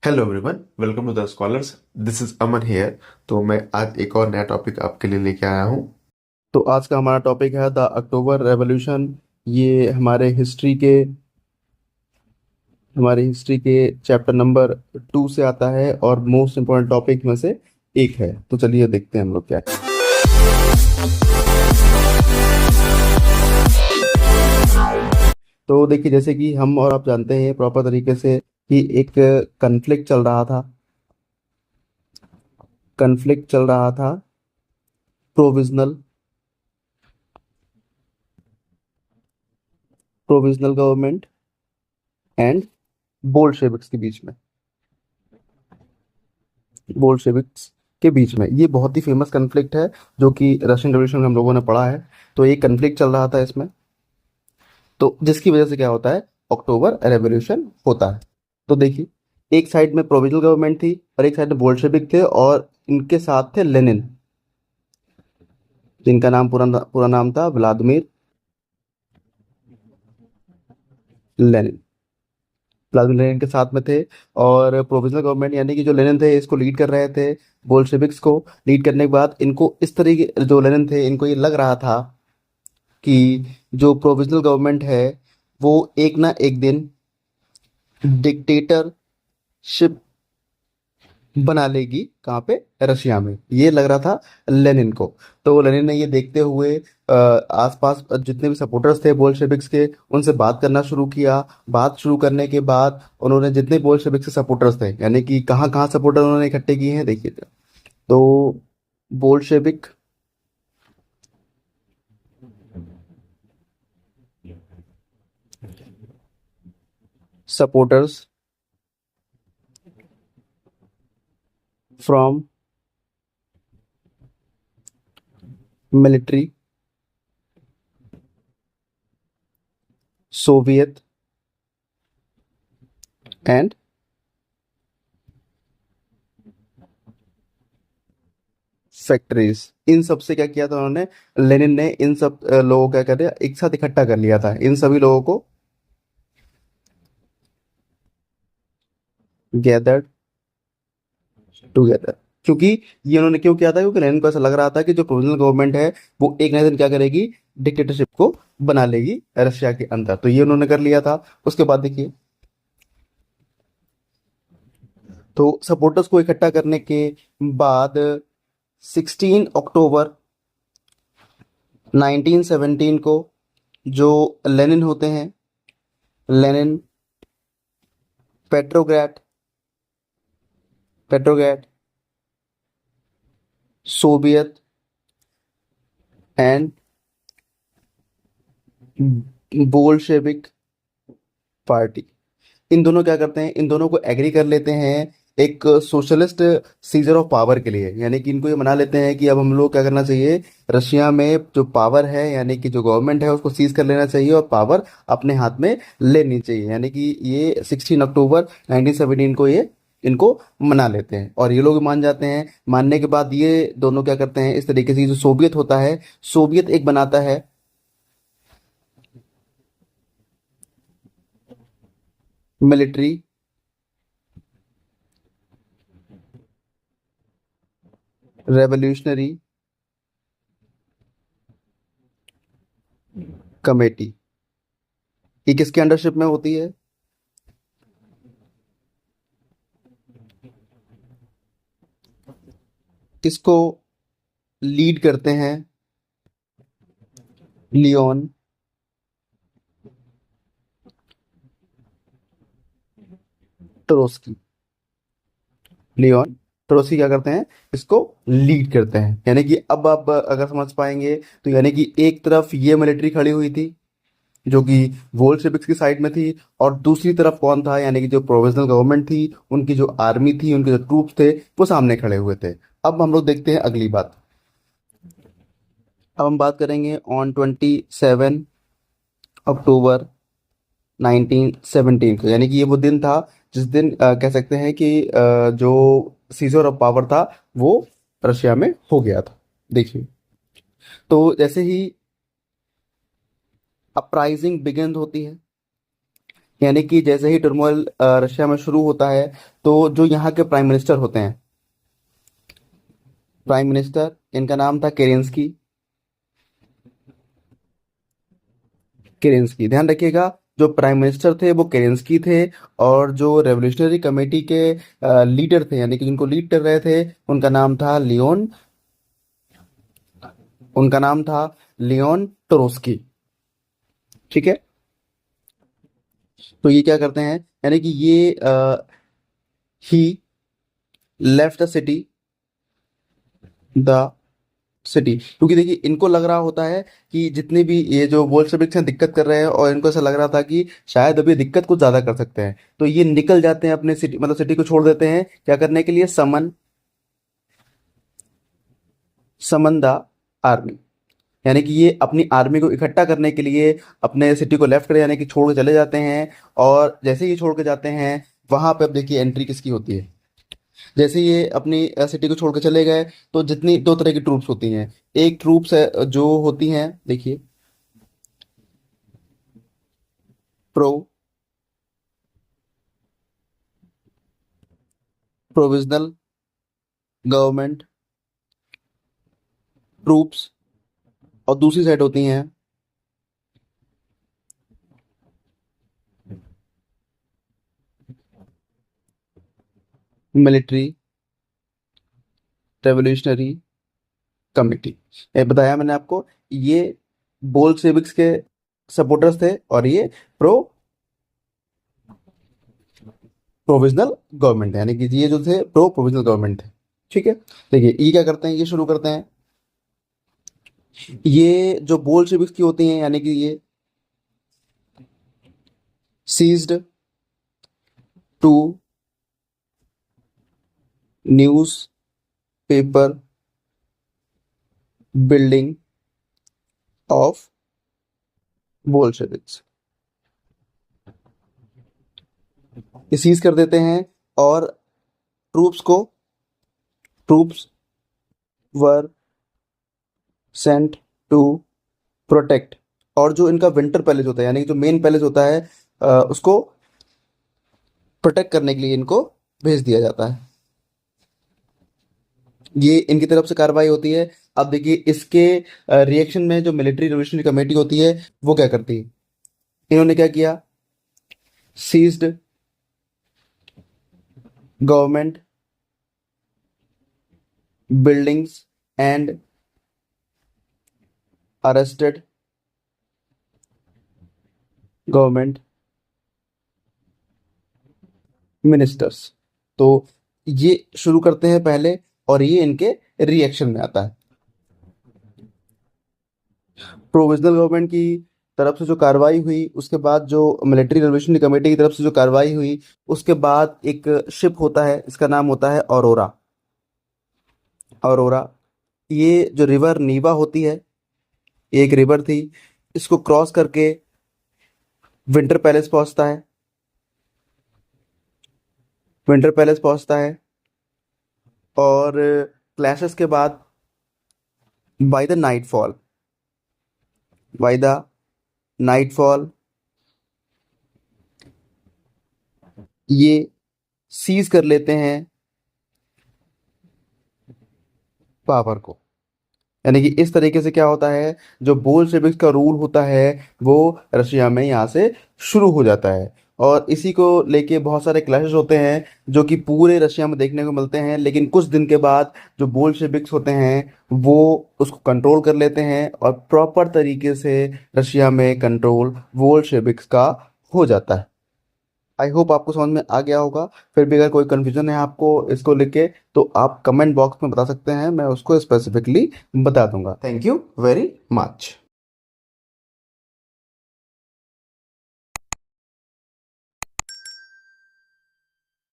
Hello everyone, welcome to the scholars. This is Aman here. तो मैं आज एक और नया टॉपिक आपके लिए लेके आया हूँ। तो आज का हमारा टॉपिक है द अक्टूबर रेवोल्यूशन। ये हमारे हिस्ट्री के चैप्टर नंबर 2 से आता है और मोस्ट इम्पोर्टेंट टॉपिक में से एक है। तो चलिए देखते हैं हम लोग क्या है। तो देखिए, जैसे कि हम और आप जानते हैं प्रॉपर तरीके से कि एक कन्फ्लिक्ट चल रहा था provisional provisional government and Bolsheviks के बीच में। बोल्शेविक्स के बीच में ये बहुत ही फेमस कन्फ्लिक्ट है, जो कि रशियन रेवोल्यूशन में हम लोगों ने पढ़ा है। तो ये कन्फ्लिक्ट चल रहा था इसमें, तो जिसकी वजह से क्या होता है, अक्टूबर रेवोल्यूशन होता है। तो देखिए, एक साइड में प्रोविजनल गवर्नमेंट थी और एक साइड में बोल्शेविक थे, और इनके साथ थे लेनिन, जिनका नाम पूरा पूरा नाम था व्लादिमीर लेनिन। व्लादिमीर लेनिन के साथ में थे। और प्रोविजनल गवर्नमेंट यानी कि जो लेनिन थे इसको लीड कर रहे थे। बोल्शेविक्स को लीड करने के बाद इनको इस तरीके, जो लेनिन थे, इनको ये लग रहा था कि जो प्रोविजनल गवर्नमेंट है वो एक ना एक दिन डिक्टेटरशिप बना लेगी। कहाँ पे? रशिया में। ये लग रहा था लेनिन को। तो लेनिन ने ये देखते हुए आसपास जितने भी सपोर्टर्स थे बोल्शेविक्स के, उनसे बात करना शुरू किया। बात शुरू करने के बाद उन्होंने जितने बोल्शेविक्स के सपोर्टर्स थे, यानी कि कहाँ कहाँ सपोर्टर उन्होंने इकट्ठे किए हैं, देखिए। तो Bolshevik supporters from military, Soviet and factories, इन सब से क्या किया था उन्होंने, लेनिन ने इन सब लोगों को क्या कर दिया, एक साथ इकट्ठा कर लिया था इन सभी लोगों को, गैदर्ड टुगेदर। क्योंकि ये उन्होंने क्यों किया था? क्योंकि लेनिन को ऐसा लग रहा था कि जो प्रोविजनल गवर्नमेंट है वो एक ना एक दिन क्या करेगी, डिक्टेटरशिप को बना लेगी रशिया के अंदर। तो ये उन्होंने कर लिया था। उसके बाद देखिए, तो सपोर्टर्स को इकट्ठा करने के बाद 16 अक्टूबर 1917 को जो लेनिन होते हैं, Lenin Petrograd Petrograd Soviet and Bolshevik party, इन दोनों क्या करते हैं, इन दोनों को एग्री कर लेते हैं एक सोशलिस्ट सीजर ऑफ पावर के लिए। यानी कि इनको ये मना लेते हैं कि अब हम लोग क्या करना चाहिए, रशिया में जो पावर है यानी कि जो गवर्नमेंट है उसको सीज कर लेना चाहिए और पावर अपने हाथ में लेनी चाहिए। यानी कि ये 16 अक्टूबर 1917 को ये इनको मना लेते हैं और ये लोग मान जाते हैं। मानने के बाद ये दोनों क्या करते हैं, इस तरीके से जो सोवियत होता है, सोवियत एक बनाता है मिलिट्री रेवोल्यूशनरी कमेटी। ये किसके अंडरशिप में होती है? किसको लीड करते हैं? लियोन ट्रोस्की। लियोन ट्रोस्की क्या करते हैं, इसको लीड करते हैं। यानी कि अब आप अगर समझ पाएंगे तो यानी कि एक तरफ ये मिलिट्री खड़ी हुई थी जो कि वोल्शेविक्स की साइड में थी, और दूसरी तरफ कौन था, यानी कि जो प्रोविजनल गवर्नमेंट थी, उनकी जो आर्मी थी, उनके जो ट्रूप्स थे, वो सामने खड़े हुए थे। अब हम लोग देखते हैं अगली बात। अब हम बात करेंगे ऑन 27 अक्टूबर 1917 को। यानी कि ये वो दिन था जिस दिन कह सकते हैं कि जो सीजर ऑफ पावर था वो रशिया में हो गया था। देखिए, तो जैसे ही अपराइजिंग बिगिन होती है, यानी कि जैसे ही टर्मोइल रशिया में शुरू होता है, तो जो यहाँ के प्राइम मिनिस्टर होते हैं, प्राइम मिनिस्टर, इनका नाम था केरेंस्की। केरेंस्की, ध्यान रखिएगा, जो प्राइम मिनिस्टर थे वो केरेंस्की थे, और जो रेवोल्यूशनरी कमेटी के लीडर थे, यानी कि जिनको लीड कर रहे थे, उनका नाम था लियोन, उनका नाम था लियोन ट्रोस्की। ठीक है। तो ये क्या करते हैं, यानी कि ये ही लेफ्ट द सिटी, क्योंकि देखिए इनको लग रहा होता है कि जितने भी ये जो बोल्शेविक्स हैं दिक्कत कर रहे हैं, और इनको ऐसा लग रहा था कि शायद अभी दिक्कत कुछ ज्यादा कर सकते हैं, तो ये निकल जाते हैं अपने सिटी, मतलब सिटी को छोड़ देते हैं, क्या करने के लिए, समन द आर्मी, यानी कि ये अपनी आर्मी को इकट्ठा करने के लिए अपने सिटी को लेफ्ट कर, यानी कि छोड़ के चले जाते हैं। और जैसे ही छोड़ के जाते हैं, वहां पे अब देखिए एंट्री किसकी होती है। जैसे ये अपनी सिटी को छोड़ के चले गए, तो जितनी दो तरह की ट्रूप्स होती हैं, एक ट्रूप्स है जो होती हैं, देखिए, प्रो प्रोविजनल गवर्नमेंट ट्रूप्स, और दूसरी साइड होती हैं मिलिट्री रेवोल्यूशनरी कमिटी। ये बताया मैंने आपको, ये बोल्शेविक्स के सपोर्टर्स थे, और ये प्रो प्रोविजनल गवर्नमेंट है, यानी कि ये जो थे प्रो प्रोविजनल गवर्नमेंट थे। ठीक है। देखिए ये क्या करते हैं, ये शुरू करते हैं, ये जो बोल्शेविक्स की होती हैं, यानी कि ये seized to newspaper building of Bolsheviks, ये सीज कर देते हैं, और ट्रूप्स को troops were sent to protect, और जो इनका विंटर पैलेस होता है, यानी कि जो मेन पैलेस होता है, उसको प्रोटेक्ट करने के लिए इनको भेज दिया जाता है। ये इनकी तरफ से कार्रवाई होती है। अब देखिए इसके रिएक्शन में जो मिलिट्री रिवोल्यूशनरी कमेटी होती है, वो क्या करती है, इन्होंने क्या किया, seized government buildings and arrested government ministers. तो ये शुरू करते हैं पहले, और ये इनके रिएक्शन में आता है। प्रोविजनल गवर्नमेंट की तरफ से जो कार्रवाई हुई, उसके बाद जो मिलिट्री रिवोल्यूशनरी कमेटी की तरफ से जो कार्रवाई हुई, उसके बाद एक शिप होता है, इसका नाम होता है औरोरा। औरोरा, ये जो रिवर नीवा होती है, ये एक रिवर थी, इसको क्रॉस करके विंटर पैलेस पहुंचता है, विंटर पैलेस पहुंचता है, और क्लैशेस के बाद by the nightfall, by the nightfall, ये सीज कर लेते हैं पावर को। यानी कि इस तरीके से क्या होता है, जो बोल्शेविक्स का रूल होता है, वो रशिया में यहाँ से शुरू हो जाता है। और इसी को लेके बहुत सारे क्लैशेस होते हैं, जो कि पूरे रशिया में देखने को मिलते हैं, लेकिन कुछ दिन के बाद जो बोल्शेविक्स होते हैं, वो उसको कंट्रोल कर लेते हैं, और प्रॉपर तरीके से रशिया में कंट्रोल बोल्शेविक्स का हो जाता है। आई होप आपको समझ में आ गया होगा। फिर भी अगर कोई कंफ्यूजन है आपको इसको लेके, तो आप कमेंट बॉक्स में बता सकते हैं, मैं उसको स्पेसिफिकली बता दूंगा। Thank you very much.